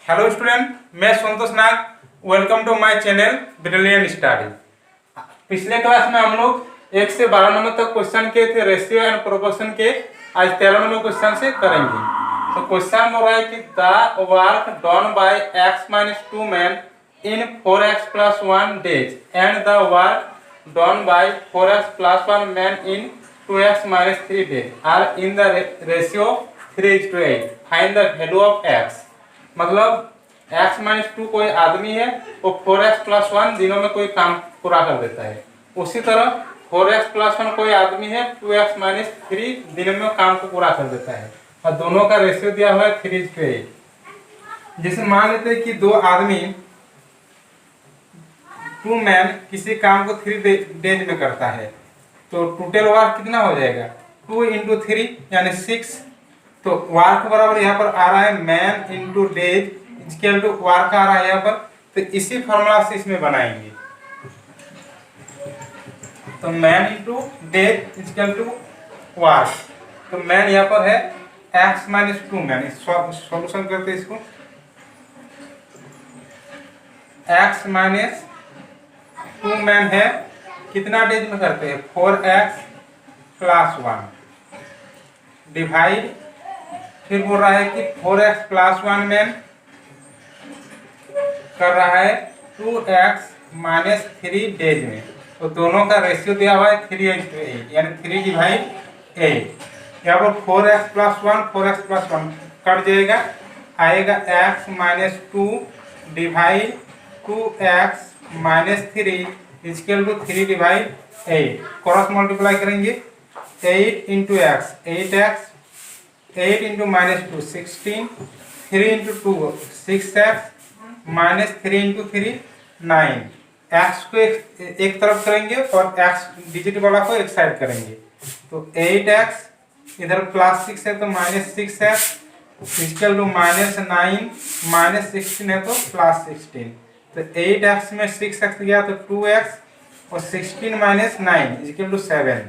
Hello student, मैं Santosh Nag. Welcome to my channel brilliant study. पिछले class में हम लोग 1 से 12 नंबर तक क्वेश्चन किए थे रेशियो एंड प्रोपोर्शन के। आज 13 नंबर क्वेश्चन से करेंगे। तो क्वेश्चन बोल रहा है कि the work done by x-2 man in 4x + 1 days and the work done by 4x + 1 man in 2x - 3 days are in the ratio 3:8। Find the value of x। मतलब x-2 कोई आदमी है, वो 4x + 1 दिनों में कोई काम पूरा कर देता है। उसी तरह 4x + 1 कोई आदमी है, 2x - 3 दिनों में काम को पूरा कर देता है और दोनों का रेशियो दिया हुआ है 3:8। जैसे मान लेते हैं कि दो आदमी 2 मैन किसी काम को 3 डेज में करता है, तो टोटल वर्क कितना हो जाएगा? 2 × 3 यानी 6। तो वर्क बराबर यहाँ पर आ रहा है man into days equal to work आ रहा है यहाँ पर। तो इसी फॉर्मूला से इसमें बनाएंगे। तो man into days equal to work. तो मैन यहाँ पर है x-2 मैन। सॉल्यूशन करते हैं इसको। x-2 मैन है, कितना डेज में करते हैं? 4x + 1 डिवाइड, फिर बोल रहा है कि 4x + 1 मैन कर रहा है 2x - 3 डेज में। तो दोनों का रेशियो दिया हुआ है 3:8 यानी 3/8। यहाँ पर 4x + 1 4x + 1 कट जाएगा, आएगा x-2 divide 2x - 3 equal to 3/8। Cross multiply करेंगे। 8 × x 8x, 8 × -2 16, 3 × 2 6x, -3 × 3 9। x को एक तरफ करेंगे और x डिजिट वाला को एक साइड करेंगे। तो 8x इधर +6 है तो -6x इक्वल टू -9 -16 है तो +16। तो 8x में 6x गया तो 2x और 16 - 9 इक्वल टू 7।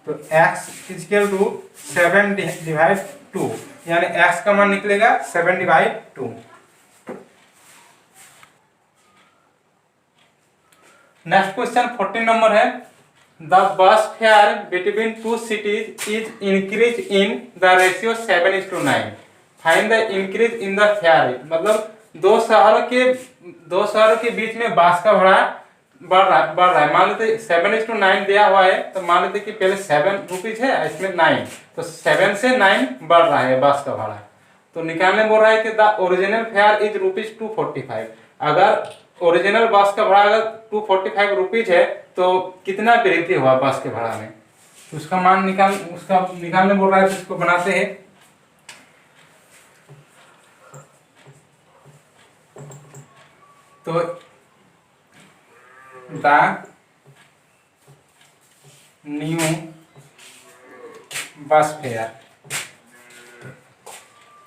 तो x इक्वल टू 7/2 यानी x का मान निकलेगा 7/2। नेक्स्ट क्वेश्चन 14 नंबर है। The bus fair between 2 cities is increase in the ratio 7:9। Find the increase in the fair. मतलब दो शहरों के बीच में बस का भाड़ा बढ़ रहा है। मान लेते 7:9 दिया हुआ है, तो मान लेते कि पहले 7 रुपीज है, इसमें 9, तो 7 से 9 बढ़ रहा है बस का भाड़ा। तो निकालने बोल रहा है कि द ओरिजिनल फेयर इज ₹245। अगर ओरिजिनल बस का भाड़ा अगर 245 रुपीज है, तो कितना वृद्धि हुआ बस के भाड़ा में? उसका मान निकालने बोल रहा है, तो इसको बनाते हैं। तो द न्यू बस फेयर,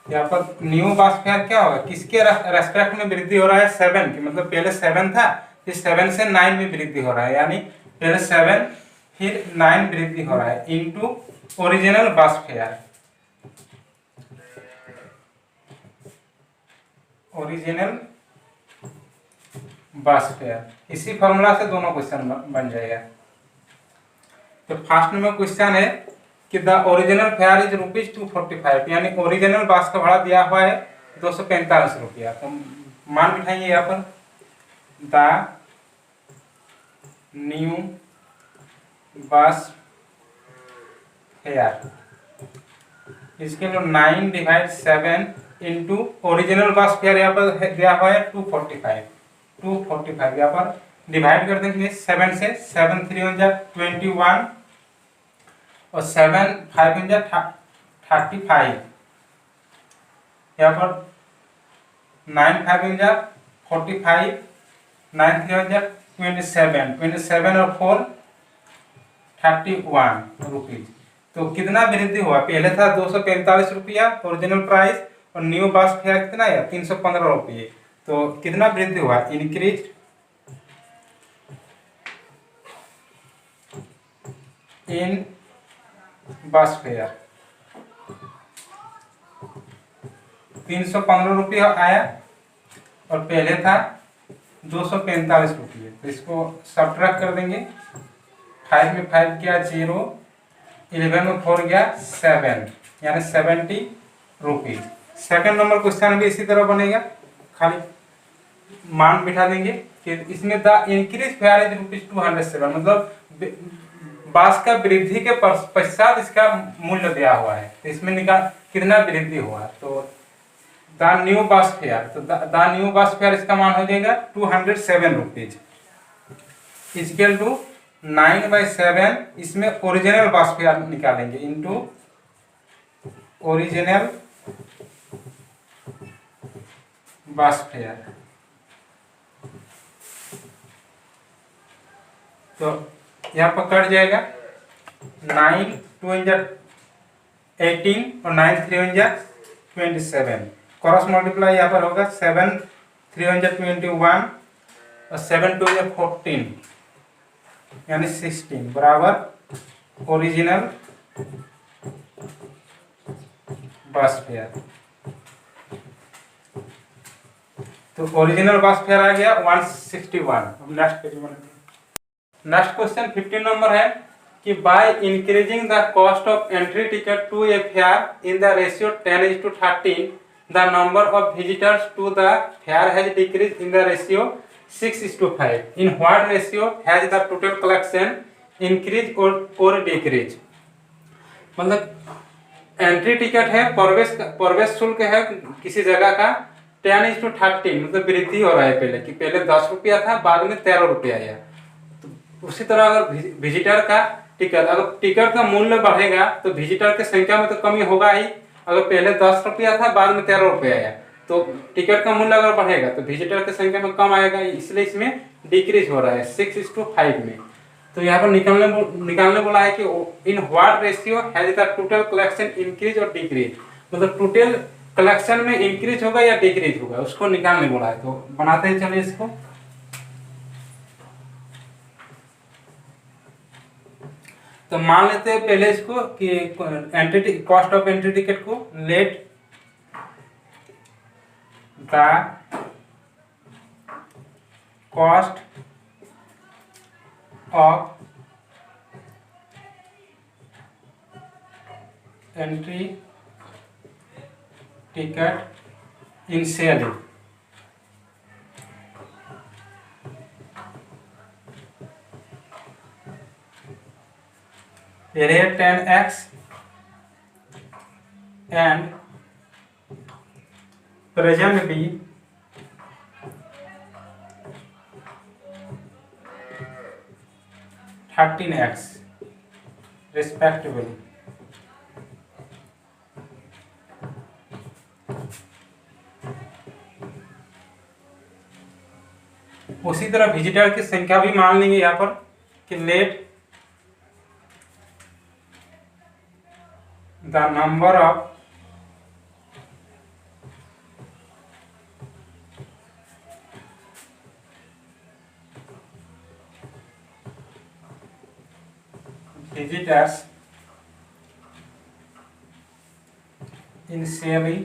यहाँ पर न्यू बस फेयर क्या होगा? किसके रेस्पेक्ट में वृद्धि हो रहा है? 7 की। मतलब पहले 7 था, फिर 7 से 9 में वृद्धि हो रहा है, यानी पहले 7 फिर 9 वृद्धि हो रहा है इनटू ओरिजिनल बस फेयर। ओरिजिनल बस फेयर, इसी फॉर्मूला से दोनों क्वेश्चन बन जाएगा। तो फर्स्ट नंबर क्वेश्चन है कि द ओरिजिनल फेयर इज ₹245, यानी ओरिजिनल बस का भाड़ा दिया हुआ है 245 रुपया। तो मान बिठाएंगे यहाँ पर। द न्यू बस फेयर इसके लिए 9/7 इंटू ओरिजिनल बस फेयर यहाँ पर दिया हुआ है 245 यहाँ पर डिवाइड कर देंगे 7 से। 7 3 × 21 और 7 5 × 35। यहाँ पर 9 5 × 45, 9 3 × 27 और 4 31 रुपीज। तो कितना वृद्धि हुआ? पहले था 245 रुपया ओरिजिनल प्राइस, और न्यू बस फेयर कितना है? 315 रुपये। तो कितना वृद्धि हुआ? इंक्रीज इन बस फेयर 315 रुपया आया, और पहले था 245 रुपये। तो इसको सब्ट्रैक्ट कर देंगे। 5 में 5 गया 0, 11 में 4 गया 7, यानी 70 रुपीज। सेकेंड नंबर क्वेश्चन भी इसी तरह बनेगा, खाली मान बिठा देंगे कि इसमें द इंक्रीज फेयर इज ₹207, मतलब बांस का वृद्धि के पश्चात इसका मूल्य दिया हुआ है। तो इसमें निकाल कितना वृद्धि हुआ, तो द न्यू बांस फेयर, तो द न्यू बांस फेयर इसका मान हो जाएगा 207 रुपीज इक्वल टू 9/7। इसमें ओरिजिनल बांस फेयर निकालेंगे इनटू ओरिजिनल बांस फेयर। तो यहाँ पर कट जाएगा 9 2 18 और 9 3 27। क्रॉस मल्टीप्लाई यहाँ पर होगा 7 3 21 और 7 2 14, यानी 16 बराबर ओरिजिनल बांस फेयर। तो ओरिजिनल बांस फेयर आ गया 161। नेक्स्ट क्वेश्चन 15 नंबर है कि by increasing the cost of entry ticket to a fair in the ratio 10:13 the number of visitors to the fair has decrease in the ratio 6:5। In what ratio has the total collection increase और decrease. मतलब entry ticket है, प्रवेश शुल्क है किसी जगह का 10:13, मतलब वृद्धि हो रहा है। पहले 10 रुपया था, बाद में 13 रुपया आया। उसी तरह अगर विजिटर का टिकट, अगर टिकट का मूल्य बढ़ेगा तो विजिटर की संख्या में तो कमी होगा ही। अगर पहले 10 रुपया था, बाद में 13 रुपया आया, तो टिकट का मूल्य अगर बढ़ेगा तो विजिटर की संख्या में कम आएगा, इसलिए इसमें डिक्रीज हो रहा है 6:5 में। तो यहाँ पर निकालने बोला है कि इन what ratio has the total collection increase और डिक्रीज, मतलब टोटल कलेक्शन में इंक्रीज होगा या डिक्रीज होगा, उसको निकालने बोला है। तो बनाते हैं, चलिए इसको। तो मान लेते हैं पहले इसको कि entry cost of entry ticket को let the cost of entry ticket initially rate 10x and present be 13x respectively। उसी तरह विजिटर की संख्या भी मान लेंगे यहाँ पर कि late the number of visitors initially,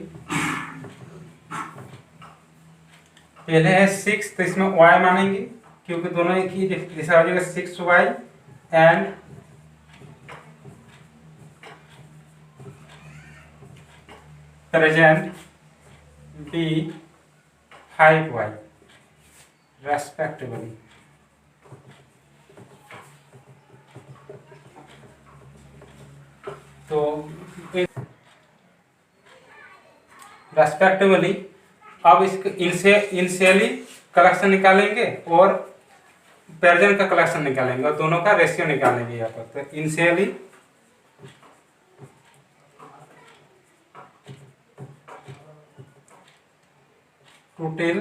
पहले है 6, तो इसमें y मानेंगे क्योंकि दोनों एक ही दिशा हो जाएगा 6y and present be 5y respectively। तो रेस्पेक्टिवली अब इसके इनिशियली कलेक्शन निकालेंगे और प्रेजेंट का कलेक्शन निकालेंगे और दोनों का रेशियो निकालेंगे यहाँ पर। तो इनिशियली टोटल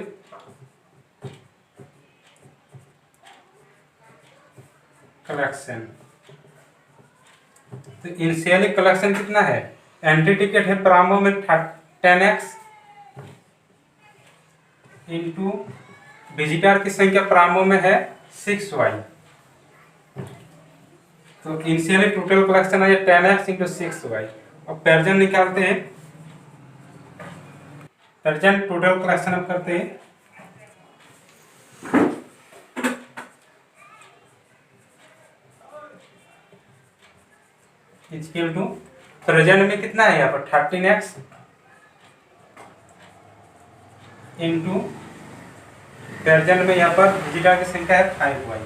कलेक्शन, तो इनिशियली कलेक्शन कितना है, एंट्री टिकट है प्रारंभ में 10x इंटू विजिटर की संख्या प्रारंभ में है 6y। तो इनिशियली टोटल कलेक्शन है 10x इंटू 6y। अब प्रेजेंट निकालते हैं, प्रेजेंट टोटल कलेक्शन अब करते हैं इक्वल टू प्रेजेंट में कितना है यहाँ पर 13x इंटू प्रेजेंट में यहाँ पर डिजिटल की संख्या है 5y।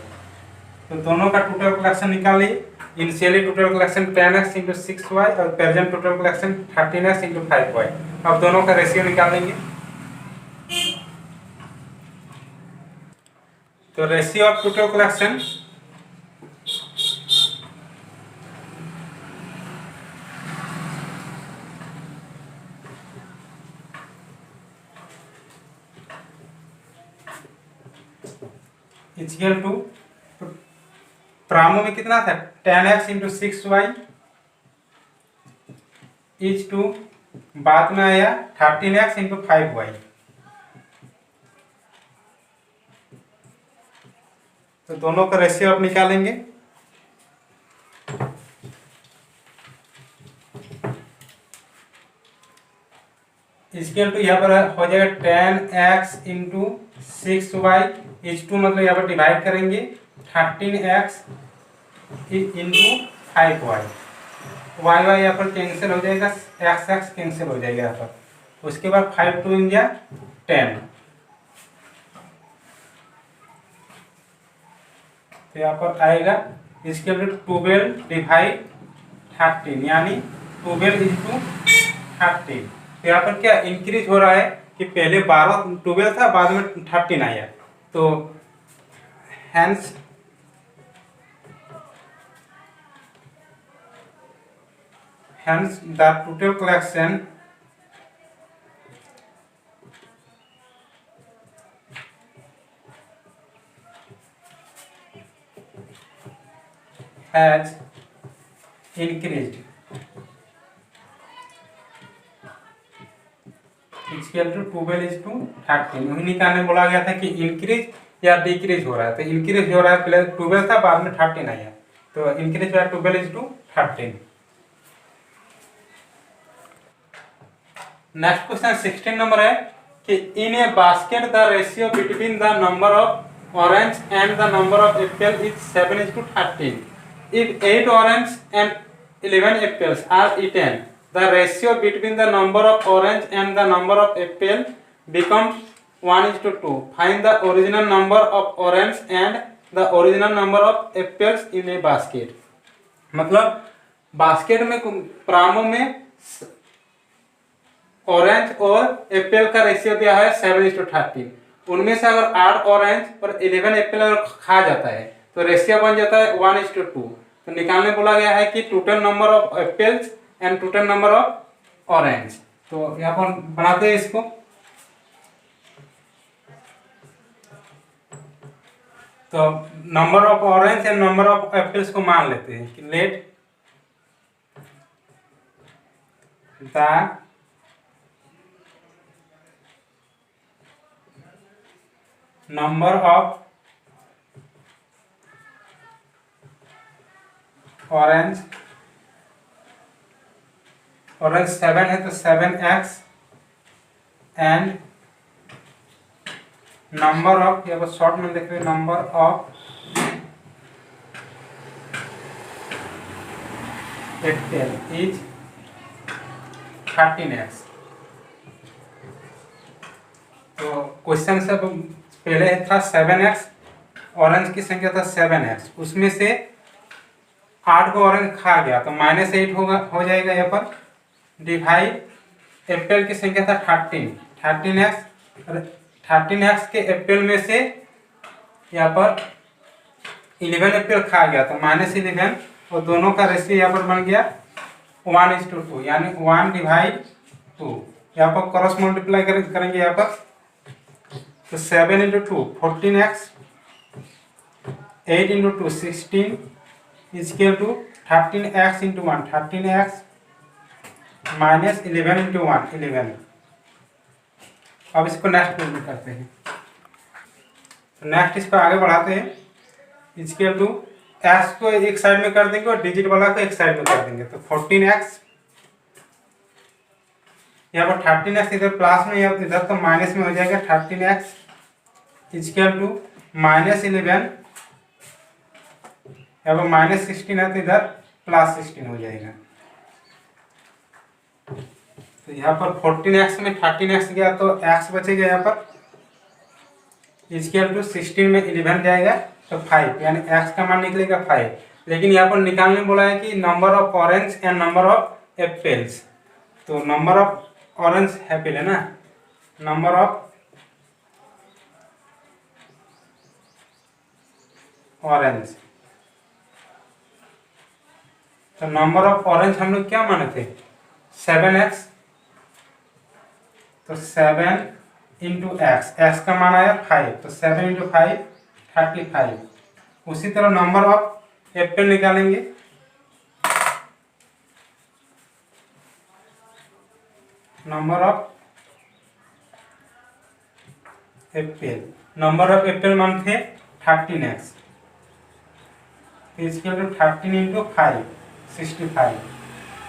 तो दोनों का टोटल कलेक्शन निकालिए। Initially total collection 10x into 6y और present total collection 13x into 5y। अब दोनों का रेशियो निकाल देंगे। तो ratio of total collection equal to प्रामो में कितना था 10x into 6y is to बाद में आया 13x इंटू 5y। तो दोनों का रेशियो आप निकालेंगे। इक्वल टू यहाँ पर हो जाएगा 10x into 6y is to मतलब यहाँ पर डिवाइड करेंगे 13x into 5y। Y Y यहाँ पर कैंसिल हो जाएगा, एक्स एक्स कैंसिल हो जाएगा यहाँ पर। उसके बाद 5 2 इंडिया 10। तो यहाँ पर आएगा इसके लिए 12 डिवाइड 13 यानी 12 इंटू 13। तो यहाँ पर क्या इंक्रीज हो रहा है कि पहले 12 था बाद में 13 आया। तो hence the total collection has increased equal to 12 is to 13। वही निकालने बोला गया था कि इंक्रीज या डिक्रीज हो रहा है। तो इंक्रीज हो रहा है, पहले 12 था बाद में 13 आया। तो इंक्रीज हुआ 12 is to 13। Next question 16 number है कि in a basket the ratio between the number of orange and the number of apple is 7 is to 13। If 8 orange and 11 apples are eaten the ratio between the number of orange and the number of apple becomes 1 is to 2. Find the original number of orange and the original number of apples in a basket. मतलब basket में प्रामों में orange और Apple का ratio दिया है 7:13। उनमें से अगर 8 ऑरेंज और 11 एप्पल अगर खा जाता है तो रेशियो बन जाता है 1:2। तो निकालने बोला गया है कि total number of apples and total number of orange. तो यहाँ पर बनाते हैं इसको। तो number of orange and number of apples को मान लेते हैं कि let the number of orange 7 है तो 7x एंड नंबर ऑफ यहाँ पर शॉर्ट में देख रहे number of apple is 13x। तो क्वेश्चन से पहले था 7x, ऑरेंज की संख्या था 7x, उसमें से 8 को ऑरेंज खा गया तो -8 हो जाएगा यहाँ पर। डिवाइड एप्पल की संख्या था 13x और 13x के एप्पल में से यहाँ पर 11 एप्पल खा गया तो -11 और दोनों का रेशियो यहाँ पर बन गया 1:2 यानी 1/2। यहाँ पर क्रॉस मल्टीप्लाई करेंगे यहाँ पर तो 7 × 2 14x 8 × 2 16 equal to 13x × 1 13x -11 × 1 11। अब इसको नेक्स्ट में करते हैं। तो नेक्स्ट इसको आगे बढ़ाते हैं। इक्वल टू x को एक साइड में कर देंगे और डिजिट वाला को एक साइड में कर देंगे। तो 14x यहाँ पर 13x इधर प्लस में या इधर तो माइनस में हो जाएगा 13x इक्वल टू -11 यहाँ पर -16 है तो इधर प्लस 16 हो जाएगा। तो यहाँ पर 14x में 13x गया तो x बचेगा यहाँ पर इक्वल टू 16 में 11 जाएगा तो 5, यानी x का मान निकलेगा 5। लेकिन यहाँ पर निकालने बोला है कि number of orange and number of apples. तो नंबर ऑफ ऑरेंज एप्पल है ना, नंबर ऑफ ऑरेंज, तो नंबर ऑफ ऑरेंज हम लोग क्या माने थे 7x, तो 7 इंटू एक्स, एक्स का मान आया 5, तो 7 इंटू 5 35। उसी तरह नंबर ऑफ एप्पल निकालेंगे, number of Apple, number of Apple मान थे 13x, इसके लिए 13 इंटू 5 65।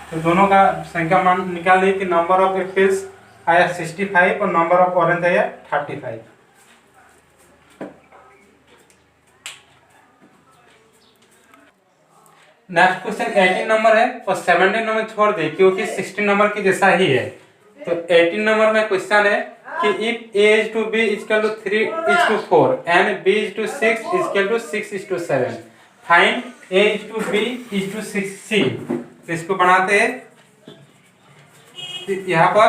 तो दोनों का संख्या मान निकालिए कि नंबर ऑफ एप्पल्स आया 65 और नंबर ऑफ ऑरेंज आया 35। नेक्स्ट क्वेश्चन 18 नंबर है और 17 नंबर छोड़ दे क्योंकि 16 नंबर के जैसा ही है। तो 18 नंबर में क्वेश्चन है कि if a is to b is equal to 3 is to 4 and b is to 6 is equal to 6 is to 7, find a is to b is to 6c। तो इसको बनाते हैं, यहाँ पर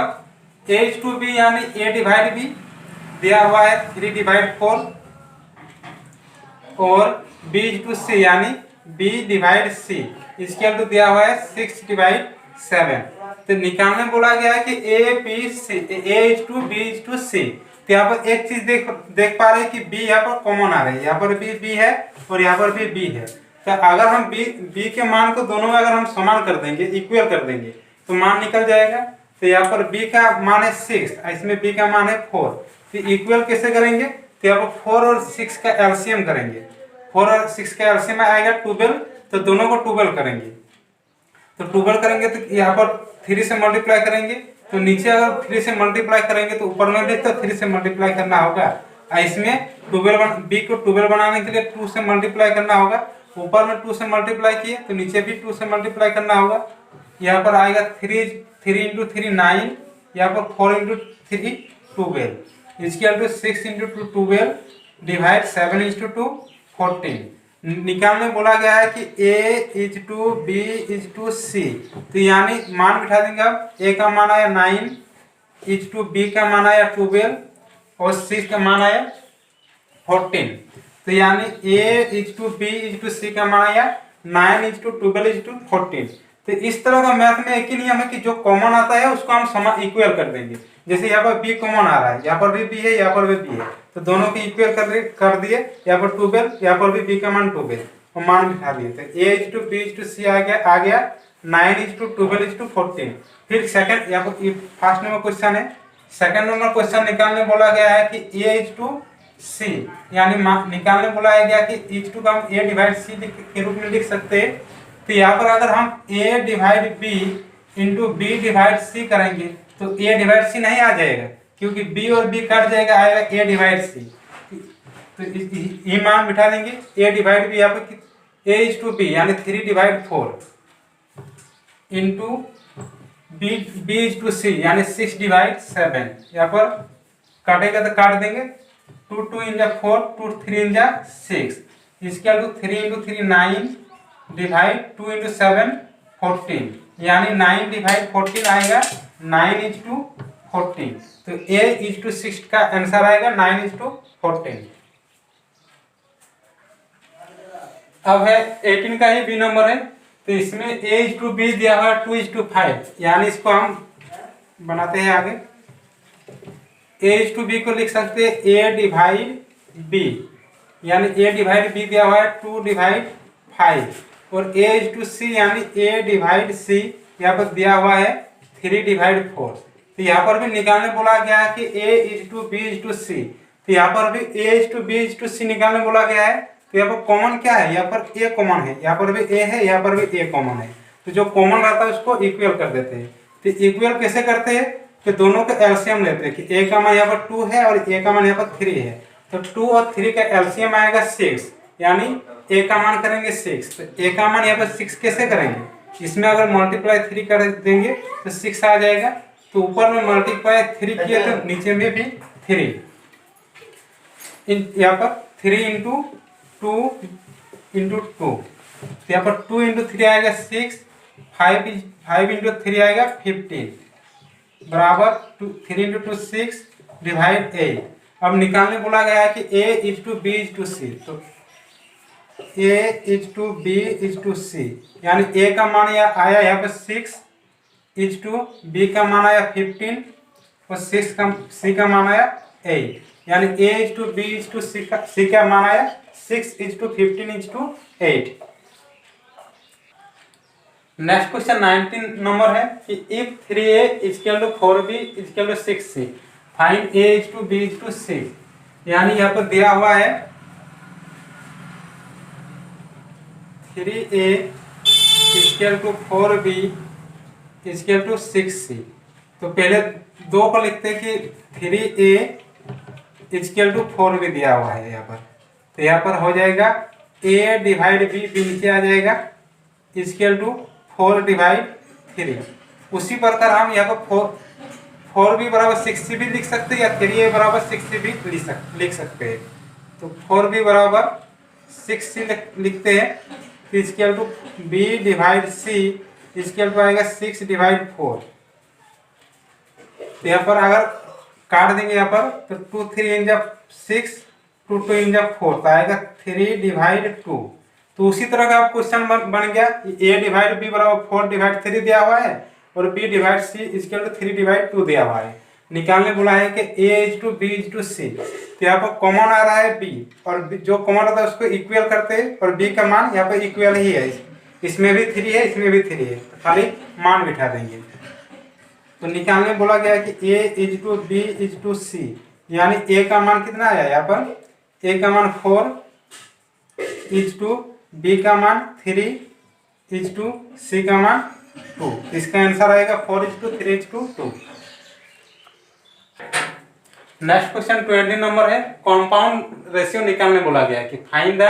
a is to b यानी a divide b दिया हुआ है 3 डिवाइड 4 और b is to c यानी b डिवाइड c इसके तो दिया हुआ है 6 डिवाइड 7। तो निकालने बोला गया है कि a b c, a is to b is to c। तो यहाँ पर एक चीज देख पा रहे हैं कि b यहाँ पर कॉमन आ रही है, यहाँ पर भी b है और यहाँ पर भी b है। तो अगर हम b के मान को दोनों में अगर हम समान कर देंगे, इक्वल कर देंगे तो मान निकल जाएगा। तो यहाँ पर b का मान है 6, इसमें b का मान है 4। तो इक्वल कैसे करेंगे, तो यहाँ पर 4 और 6 का एलसीएम करेंगे, 4 और 6 का एलसीएम आएगा 12, तो दोनों को 12 करेंगे। तो 12 करेंगे तो यहाँ पर 3 से मल्टीप्लाई करेंगे, तो नीचे अगर 3 से मल्टीप्लाई करेंगे तो ऊपर में भी तो 3 से मल्टीप्लाई करना होगा। इसमें 12 b को 12 बनाने के लिए 2 से मल्टीप्लाई करना होगा, ऊपर में 2 से मल्टीप्लाई किए तो नीचे भी 2 से मल्टीप्लाई करना होगा। यहाँ पर आएगा 3 इंटू 3 9, यहाँ पर 4 इंटू 3 12 इसके टू 6 इंटू 2 12 डिवाइड 7 इंटू 2 14। निकालने बोला गया है कि a is to b is to c। तो यानी मान बिठा देंगे, अब a का मान आया 9, इज टू b का मान आया 12 और c का मान आया 14। तो यानी a is to b is to c का मान आया 9 इज टू 12 इज टू 14। तो इस तरह का मैथ में एक ही नियम है कि जो कॉमन आता है उसको हम समान इक्वल कर देंगे। जैसे यहाँ पर b कॉमन आ रहा है, यहाँ पर भी b है, यहाँ पर भी b है, तो दोनों की इक्वल कर दिए। यहाँ पर 12, यहाँ पर भी b का मान 12 और मान बिठा दिए। तो a is to b is to c आ गया 9 इज टू 12 इज टू 14। फिर सेकंड, यहाँ पर फर्स्ट नंबर क्वेश्चन है, सेकंड नंबर क्वेश्चन निकालने बोला गया है कि a इज टू c यानी निकालने बोला गया कि इज टू का हम a डिवाइड c के रूप में लिख सकते हैं। तो यहाँ पर अगर हम a divide b into b divide c करेंगे तो a डिवाइड c नहीं आ जाएगा, क्योंकि b और b कट जाएगा, आएगा a डिवाइड c। तो ये मान बिठा देंगे, a डिवाइड b यहाँ पर a इज टू b यानी 3 divide 4 into b is to c यानी 6 डिवाइड 7। यहाँ पर काटेगा तो काट देंगे, 2 2 इन जा 4, 2 3 इन जा 6 इसके टू 3 इंटू 3 9 डिवाइड 2 इंटू 7 14 यानी 9 डिवाइड 14 आएगा 9 इज टू 14। तो a इज टू 6 का आंसर आएगा 9 इज टू 14। अब है 18 का ही b नंबर है, तो इसमें a इज टू b दिया हुआ है 2 इज टू 5, यानी इसको हम बनाते हैं आगे। a इज टू b को लिख सकते हैं a डिवाइड b, यानी a डिवाइड b दिया हुआ है 2 डिवाइड 5 और a इज टू c यानी a डिवाइड c यहाँ पर दिया हुआ है 3 डिवाइड 4। तो यहाँ पर भी निकालने बोला गया है कि a is to b is to c। तो यहाँ पर भी a is to b is to c निकालने बोला गया है। तो यहाँ पर कॉमन क्या है, यहाँ पर a कॉमन है, यहाँ पर भी a है, यहाँ पर भी a कॉमन है। तो जो कॉमन रहता है उसको इक्वल कर देते हैं। तो इक्वल कैसे करते हैं, कि दोनों का एलसीएम लेते हैं कि a का मान यहाँ पर 2 है और a का मान यहाँ पर 3 है। तो 2 और 3 का एलसीएम आएगा 6, यानी ए का मान करेंगे 6, तो ए का मान यहाँ पर 6 कैसे करेंगे, इसमें अगर मल्टीप्लाई 3 कर देंगे तो 6 आ जाएगा, तो ऊपर में मल्टीप्लाई 3 किए तो नीचे में भी 3, यहाँ पर 3 इंटू 2 इंटू 2, तो यहाँ पर 2 इंटू 3 आएगा 6, 5 इंटू 3 आएगा 15 बराबर 3 इंटू 2 6 डिवाइड 8। अब निकालने बोला गया है कि a is to B is to C, तो a is to B is to C, यानी a का मान आया यहाँ पर 6 इज टू बी का मान आया 15 और c का मान आया 8, यानी a is to B is to c का मान आया 6 is to 15 is to 8। Next question 19 नंबर है कि if 3a is equal to 4b is equal to 6c find a is to b is to c, यानी यहाँ पर दिया हुआ है 3a is equal to 4b is equal to 6c, तो पहले दो को लिखते हैं कि 3a is equal to 4b दिया हुआ है यहाँ पर, तो यहाँ पर हो जाएगा a डिवाइड b नीचे आ जाएगा इज इक्वल टू 4 डिवाइड 3। उसी प्रकार हम यहाँ पर 4b बराबर 6c भी लिख सकते हैं या 3a बराबर 6c भी लिख सकते हैं, तो 4b बराबर 6c लिखते हैं, तो equal to b divide c equal to आएगा 6 डिवाइड 4। तो यहाँ पर अगर काट देंगे यहाँ पर तो 2 3 इन जा 6 2 2 इन जा 4, तो आएगा 3 डिवाइड 2। तो उसी तरह का क्वेश्चन बन गया, a डिवाइड b बराबर 4 डिवाइड 3 दिया हुआ है और b divide c equal to 3 divide 2 दिया हुआ है। निकालने बोला है कि a is to b is to c, तो यहाँ पर कॉमन आ रहा है b और जो कॉमन होता है उसको इक्वल करते हैं और b का मान यहाँ पर इक्वल ही है, इसमें भी 3 है इसमें भी 3 है, तो खाली मान बिठा देंगे। तो निकालने बोला गया है कि a is to b is to c, यानी a का मान कितना आया यहाँ पर, a का मान 4 इज टू b का मान 3 इज टू c का मान 2, इसका आंसर आएगा 4 is to 3 is to 2। Next question 20 नंबर है, कंपाउंड रेशियो निकालने बोला गया है कि find the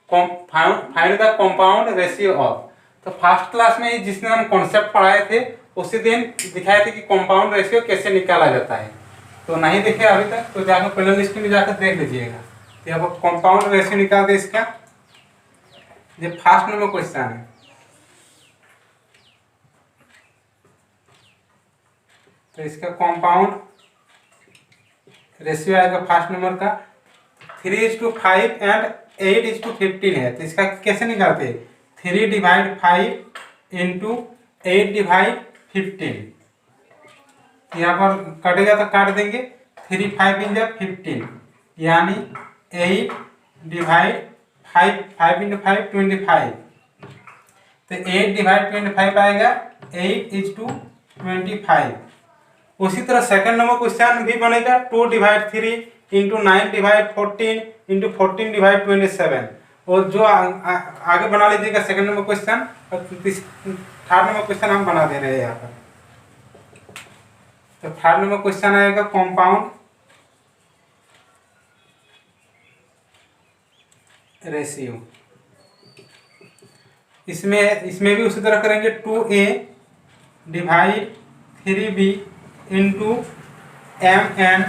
compound ratio of. तो फर्स्ट क्लास में जिसने हम कॉन्सेप्ट पढ़ाए थे उसी दिन दिखाए थे कि कंपाउंड रेशियो कैसे निकाला जाता है, तो नहीं देखे अभी तक तो जाकर प्ले लिस्ट में जाकर देख लीजिएगा। तो यहाँ पर कंपाउंड रेशियो निकालते इसका, ये फर्स्ट नंबर क्वेश्चन है। तो इसका कंपाउंड रेशियो आएगा फर्स्ट नंबर का 3:5 एंड 8:15 है, तो इसका कैसे निकालते हैं, 3 डिवाइड 5 इंटू 8 डिवाइड 15, यहाँ पर कटेगा तो काट देंगे, 3 5 इन जा 15, यानी 8 डिवाइड 5 इंटू 5 25, तो 8 डिवाइड 25 आएगा 8:25। उसी तरह सेकंड नंबर क्वेश्चन भी बनेगा 2 divide 3 into 9 divide 14 into 14 divide 27, और जो आगे बना लीजिएगा सेकंड नंबर क्वेश्चन, और थर्ड नंबर क्वेश्चन हम बना दे रहे हैं यहाँ पर। तो थर्ड नंबर क्वेश्चन आएगा कंपाउंड रेशियो, इसमें भी उसी तरह करेंगे 2a divide 3b into mn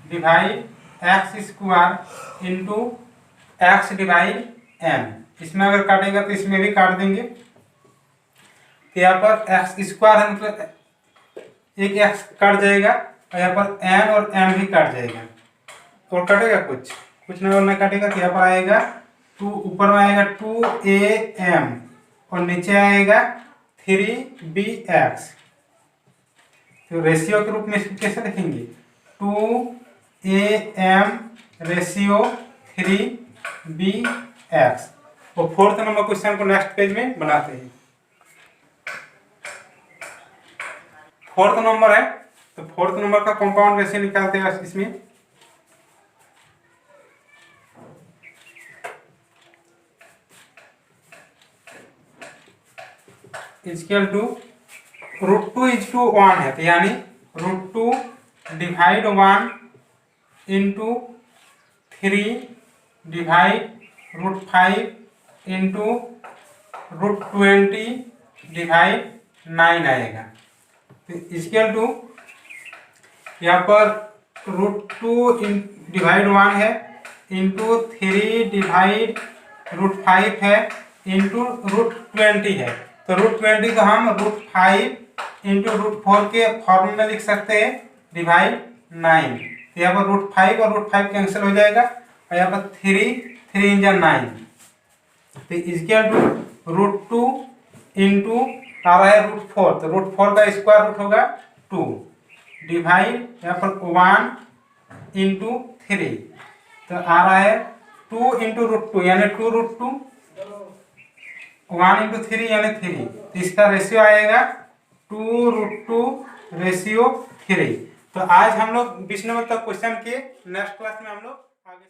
divide x square into x divide m, इसमें अगर काटेगा तो इसमें भी काट देंगे, तो यहाँ पर x स्क्वायर है मतलब एक x काट जाएगा और यहाँ पर n और m भी काट जाएगा, और कटेगा कुछ ना और ना काटेगा, तो यहाँ पर आएगा 2, ऊपर में आएगा 2am और नीचे आएगा 3bx। तो रेशियो के रूप में इसको कैसे लिखेंगे, 2am रेशियो 3bx। और फोर्थ नंबर क्वेश्चन को नेक्स्ट पेज में बनाते हैं। फोर्थ नंबर है, तो फोर्थ नंबर का कंपाउंड रेशियो निकालते हैं इसमें। इक्वल टू √2:1 है, तो यानी √2 divide 1 into 3 divide √5 into √20 divide 9 आएगा। तो इक्वल टू यहाँ पर √2 डिवाइड 1 है इंटू 3 डिवाइड √5 है इंटू √20 है। तो √20 को हम √5 इंटू √4 के फॉर्म में लिख सकते हैं डिवाइड 9। तो यहाँ पर √5 और √5 कैंसिल हो जाएगा और यहाँ पर 3 × 9 तो इक्वल टू √2 इंटू आ रहा है √4। तो √4 का स्क्वायर रूट होगा 2 डिवाइड यहाँ पर 1 इंटू 3। तो आ रहा है 2 इंटू √2 यानी 2√2 1 इंटू 3 यानी 3। तो इसका रेशियो आएगा 2√2 रेशियो 3। तो आज हम लोग 20 नंबर तक क्वेश्चन किए। नेक्स्ट क्लास में हम लोग आगे